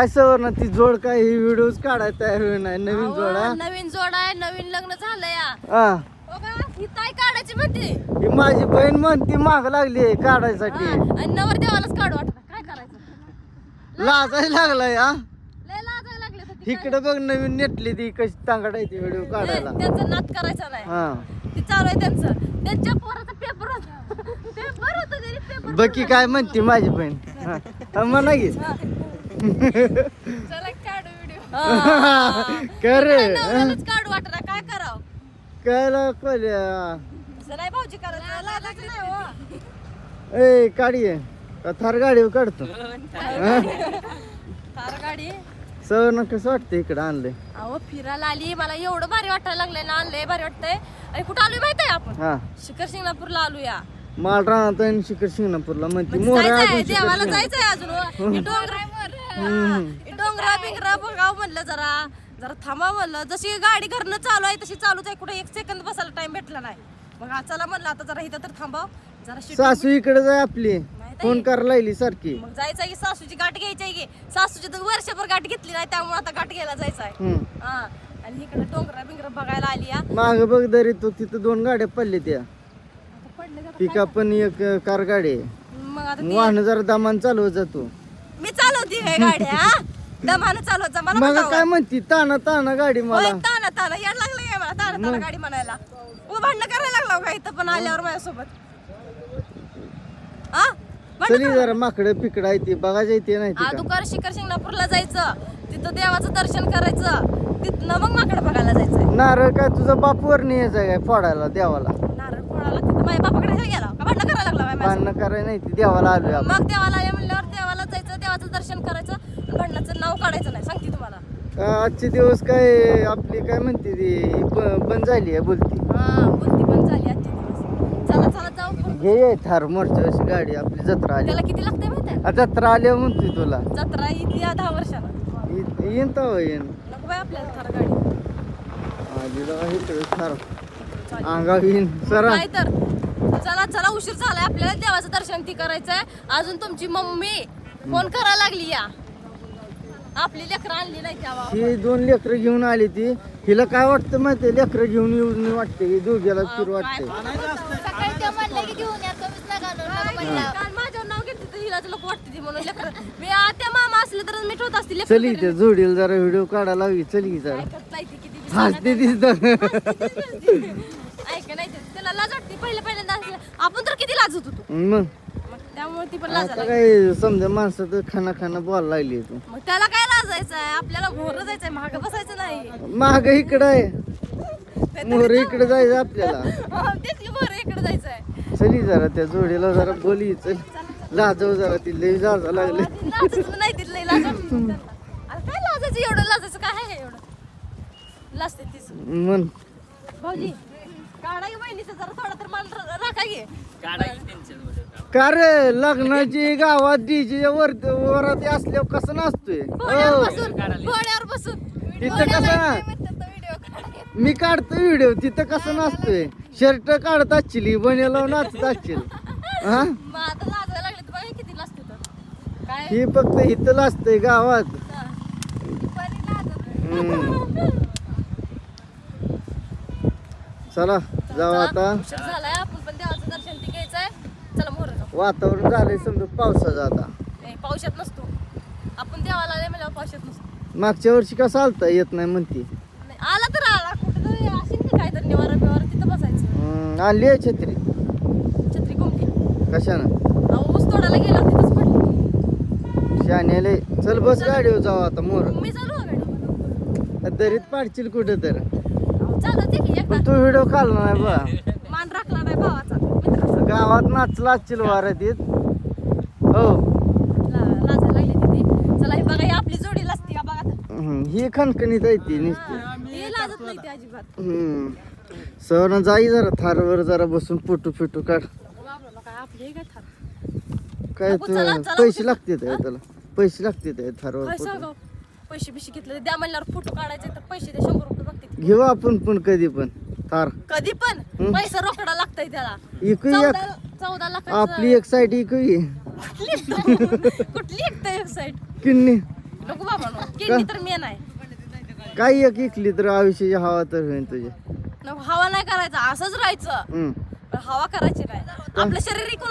काय सवर्ण ती जोड काय ही व्हिडिओ काढायचा आहे नाही नवीन जोडा नवीन जोड आहे नवीन लग्न झालं या हा ही ताई काढायची म्हणते ही माझी बहीण म्हणती माग लागली काढायसाठी आणि नवरदेवालाच काढू वाटत काय करायचं लाजायला लागलाय हा लय लाजायला लागले तर ती इकडे बघ नवीन नेटली ती कशी तांगडायची व्हिडिओ काढायला त्यांचा नाद करायचा नाही हा ती चालू आहे त्यांचं त्यांच्या पोराचा पेपर होता पेपर होता तरी पेपर बकी काय म्हणते माझी बहीण हा म्हणा की चला काढू व्हिडिओ कर काढू वाटत काय करावं काय लागल्या असं नाही भाऊजी करायचं लाजायचं नाही हो ए काढी थार गाडी काढतो कार गाडी सर कसं वाटतं इकडं आणलंय अहो फिरायला आली मला एवढं भारी वाटायला लागलंय ना आणलंय भारी वाटतंय आणि कुठं आलोय माहित आहे आपण हा शिखर शिंगणापूरला आलूया माल राहणार आणि शिखर शिंगणापूरला म्हणते जायचंय देवाला जायचंय अजून हे डोंगरा बिंगरा बघावं म्हणलं जरा जरा थांबा म्हणलं जशी गाडी घरनं चालू आहे तशी चालूच आहे कुठे 1 सेकंद बसायला टाइम भेटला नाही मग आज चला म्हणलं आता जरा इथं तर थांबाव जरा सासू इकडे जाय आपली फोन करायला लागली सारखी मग जायचं की सासूची गाठ घ्यायची आहे की सासूची तर वर्षभर गाठ घेतली नाही त्यामुळे आता गाठ घ्यायला जायचं आहे हा आणि इकडे डोंगरा बिंगरा बघायला आली या माग बघ दरी तो तिथं 2 गाड्या पडल्या त्या पिकअप पण एक कार गाडी मग आता वाहन जरा दमान चालवत जातो मी चालवते काय गाड्या दमानं चालवत जा मला मग म्हणतावं. काय म्हणती ताना ताना गाडी मला होय, ताना ताना याड लागलं काय मला ताना ताना गाडी म्हणायला भांडणं करायला लागला का इथं पण आल्यावर माझ्यासोबत हा चली जरा माकडं पिकडं आहे ती बघायचं येते नाही ती का दुकार शिखर शिंगणापूरला जायचं तिथं देवाचं दर्शन करायचं तिथनं मग माकडं बघायला जायचंय नारळ काय तुझा बापवर न्यायचा काय फोडायला देवाला नारळ फोडायला तिथं माझ्या बापाकडे नाही गेला का भांडणं करायला लागला माझ्या भांडणं करायला नाही ती देवाला आलोय आपण मग देवाला आले म्हणल्यावर देवाला जायचं देवाचं दर्शन करायचं आणि भांडणाचं नाव काढायचं नाही सांगते तुम्हाला आजचे दिवस काय आपली काय म्हणते ती बंद झाली आहे बोलती हा बोलती पण झाली आजचे दिवस चला चला जाऊ पण. घे थार मोरच्या वर्षी गाडी आपली जत्रा आली त्याला किती लागतंय माहिती आहे जत्रा आली म्हणतोय तुला जत्रा येते या 10 वर्षाला येईन तर येईन नको बाय आपल्याला थर गाडी आधी इकडे थार अंगावर येईन सरा काय तर चला चला उशीर झालाय आपल्याला देवाचं दर्शन ती करायचंय अजून तुमची मम्मी फोन करायला लागली या आपली लेकरं आणली नाही तेव्हा ही 2 लेकरं घेऊन आली ती हिला काय वाटतं माहितीये लेकरं घेऊन येऊन वाटते ही दोघ्याला फिर वाटते सकाळी ते म्हणलं की घेऊन या कमीच काल माझ्यावर नाव घेतलं तर हिला लोक वाटते ती म्हणून लेकरं मी त्या मामा असले तर मी ठेवत असते लेकरं चली त्या जोडीला जरा व्हिडिओ काढायला हवी चली जरा ऐकत नाही ती किती बी हसते दिसत ऐक नाही ते त्याला लाज वाटते पहिल्यांदा असलं. आपण तर किती लाजत होतो मग मग त्यामुळे ती पण लाज आता काय समजा माणसं तर खाना खाना बोलायला लागली तू मग त्याला काय लाजायचं आहे आपल्याला मोहर जायचंय महाग बसायचं नाही महाग इकडं आहे मोहर इकडे जायचं आपल्याला तेच मोहर इकडे जायचंय चली जरा त्या जोडीला जरा बोली चल लाजव जरा ती लई लाजा लागले लाजायचं नाही तिथलं लाज वाटते त्याला. अरे काय लाजायचं एवढं लाजायचं काय आहे एवढं लाजते तीच मन भाऊजी काढा की बहिणीचं जरा थोडा तर मला राखा घे का रे लग्नाची गावात डीजे वरात असल्यावर कसं नसतोय घोड्यावर बसून घोड्यावर बसून तिथं कसं व्हिडिओ काढा मी काढतो व्हिडिओ तिथं कसं नसतोय शर्ट काढत असतील बनेला नाचत असतील हा मग आता लाजायला लागले तर बघा किती लाजते तर काय ही फक्त इथं असतंय गावात बरी लाजत हम्म. चला जाऊ आता उशीर झालाय आपण पण देवाचं दर्शन ती घ्यायचंय चला मोहर जाऊ वातावरण झालंय समजा पावसाचं आता पावसात नसतो आपण देवाला आले म्हणजे पावसात नसतो मागच्या वर्षी कसं आलता येत नाही म्हणती नाही, आला तर आला कुठं तरी असेल की काय तर निवारा बिवारा तिथं बसायचं आणली आहे छत्री छत्री घुमली कशानं अहो ऊस तोडायला गेला तिथंच पडली शाण्याले चल बस गाडीवर जाऊ आता मोर मग मी चालू गाडी दरीत पाडशील कुठं तर चालत की एकदा पण तू व्हिडिओ काढला नाही बा मान राखला नाही भावाचा मित्राचा गावात नाचला असशील वारातीत हो लाजायला लागली तिथे चला हे बघा ही आपली जोडी लाजती का बघा ही खणखणीत आहे ती नुसती हे लाजत नाही ती अजिबात सर जाई जरा थारवर जरा बसून फोटो फिटो काढ बाबा काय आपली हे काय थार काय नको, तू चला, चला, पैसे लागतात त्याला पैसे लागतात थारवर काय फोटो सांगाव पैसे बिशे घेतले द्या म्हणल्यावर फोटो काढायचे तर पैसे दे 100 रुपये बघते घेऊ आपण पण कधी पण थार कधी पण पैसा रोकडा लागतंय त्याला इकू एक 14 लाख आपली एक साईड इकू कुठली एकता एक साईड किन्नी नको बाबा किडनी तर मेन आहे. काही एक इकली तर आयुष्याची हवा तर होईल तुझ्या. नको, हवा नाही करायचं, असंच राहायचं. पण हवा करायची नाही. आपलं शरीर इकून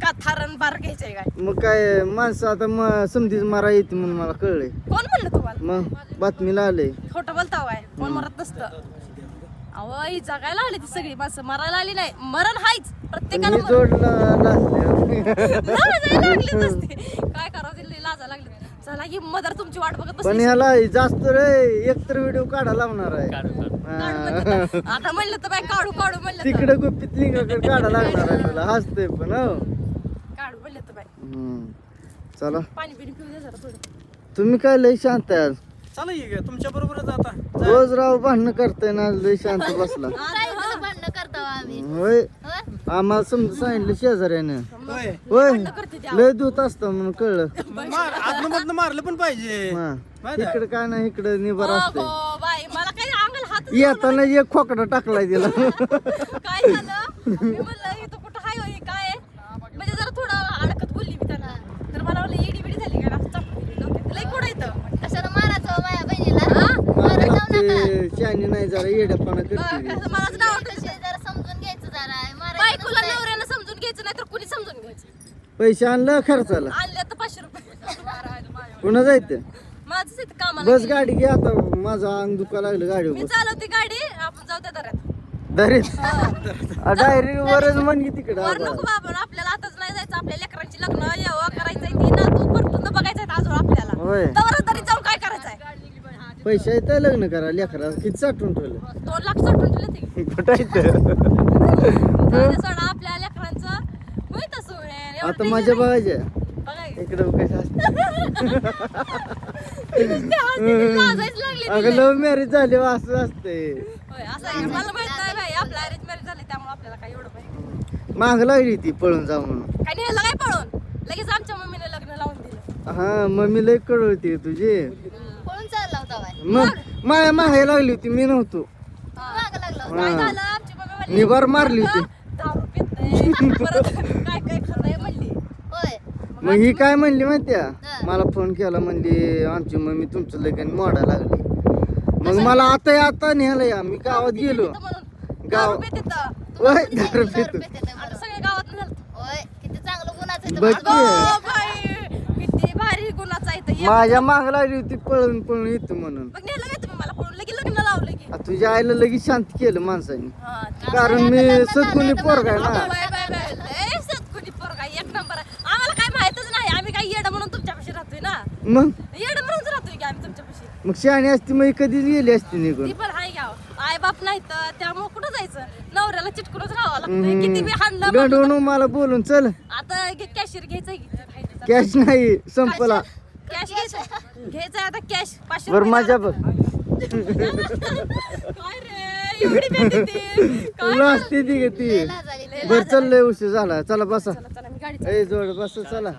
का थारण बार घ्यायचंय काय? मग काय माणसं आता समधीच मारा येते म्हणून मला कळलंय. कोण म्हणलं तुम्हाला? मग बातमीला आलंय. खोटं बोलताव काय? कोण मरत नसतं. अहो ही जगायला आली ती सगळी माणसं, मरायला आली नाही. मरण हायच प्रत्येकाला. मी जोडला लाजले. लाजायला लागली नसते. काय करावं तिला लाजा लागली. चला की मदर तुमची वाट बघत पण बसली. ह्याला जास्त रे एकतर व्हिडिओ काढा लावणार आहे. आता म्हणलं तर बाय काढू काढू म्हणलं तर. तिकडे गुप्पित लिंगाकडे काढा लागणार आहे तुला. हसतोय पण हो. काढू म्हणलं तर बाय. चला पाणी पिणी पिऊ दे जरा थोडं. तुम्ही काय लय शांत आहे आज. चला ये तुमच्या बरोबरच आता. रोज राव भांडणं करताय ना, लय शांत बसला. भांडणं करतो आम्ही. होय आम्हाला समजा सांगितलं शेजाऱ्यानं. होय. होय करते ते. लय दूत असतं म्हणून कळलं. आतमधनं मारलं पण पाहिजे. हा इकडे काय नाही, इकडे निभार असतंय. हो बाई मला काही अंगाला हात येताना एक खोकडा टाकलाय तिला. काय झालं मी म्हणलं इथं कुठं हाय होय काय आहे? म्हणजे जरा थोडं अडकत बोलली मी त्यांना. तर मला म्हणलं येडी बिडी झाली का चपली डोक्यात लई कुठं येतं. कशाला मारायचं माझ्या बहिणीला? मारत जाऊ नका. ते शानी नाही जरा येड्यापणा करते. कसं मलाच नाव कशी जरा समजून घ्यायचं जरा. मारायचं बायकोला नवऱ्यानं समजून घ्यायचं नाही तर कुणी समजून घ्यायचं. पैसे आणलं खर्चाला आणले तर 500 रुपये. पुन्हा जायचं. माझंच इथं कामाला बस गाडी घे आता, माझं अंग दुखा लागलं मी गाडीवर. चालवते गाडी आपण जाऊ त्या दऱ्यात. दरीत डायरेक्ट वरच म्हण की तिकडं वर नको बाबा आपल्याला आताच नाही जायचं. आपल्या लेकरांची लग्न यावं करायचंय ती ना तू परतून बघायचंय अजून आपल्याला. होय तवर तरी जाऊन काय करायचंय? पैसे आहेत तर लग्न करा लेकरा. किती साठवून ठेवलं 2 लाख साठवून ठेवले ते. कुठायचं. सोडा आपल्या लेकरांचं होय तसं होय. एवढं आता tension माझ्या नाही. बघायच्या बघाय इकडं कसं असतं. लाजायच लागली अगं तिला. लव्ह मॅरेज झाले असं असते. होय, असं आहे. मला माहित नाही बाई आपलं अरेंज मॅरेज झाले त्यामुळे आपल्याला काय एवढं माहिती. माग लागली ती पळून जाऊ म्हणून. काय नेलं काय पळून लगेच आमच्या मम्मीने लग्न लावून दिलं. हा मम्मी लय कळवती तुझी. पळून चालला होता बाय. मग माया मागाय लागली होती, मी नव्हतो. मागं लागला होता. काय हा. झालं आमची मम्मी म्हणली, निभार मारली होती. दारू पितंय परत काय काय खाल्लंय म्हणली. होय. मग ही काय म्हणली माहितीया, हा. मला फोन केला म्हणली आमची मम्मी तुमचं लगन मोडा लागली. मग मला आता न्यायला या. मी गावात गेलो. तिथं म्हणून गाव दारू पित तिथं. वय दारू दारू पिते पितो. ते आता सगळ्या गावात झालं. होय किती चांगलं गुणाचं आहे बघ तुम्हाला. की. अगं बाई किती भारी गुणाचा आहे इथं. माझ्या माग लागली होती पळून पळून येतो म्हणून. मग नेलं काय तुम्ही मला पळून लगेच लग्न लावलं की. आ, तुझ्या आईला लगेच शांत केलं माणसाने. हा, कारण मी सद्गुणी पोरगा आहे अगं ना. बाय बाय बाय लय सतकुनी पोरगा एक नंबर आहे. आम्हाला काय माहितच नाही. आम्ही काय येडं म्हणून तुमच्यापाशी राहतोय ना. मग येडं म्हणून राहतोय की आम्ही तुमच्यापाशी. मग शहाणी असती मग कधीच गेली असती निघून. ती पण हाय गाव आई बाप नाही तर त्यामुळे कुठं जायचं. नवऱ्याला चिटकूनच राहावं लागतं. किती बी हाणलं म्हणलं गंडवून मला बोलून चल. तर- आता कॅशियर घ्यायचंय की कॅश नाही संपला. कॅश घ्यायचंय आता कॅश 500 बर रुपये माझ्या बघ काय रे एवढी भेटते ती. काय तुला असते ती ग ती. लाज आली. बर चल लय उशीर झाला. चला बसा. चला चला मी गाडी ए जोड बस चला.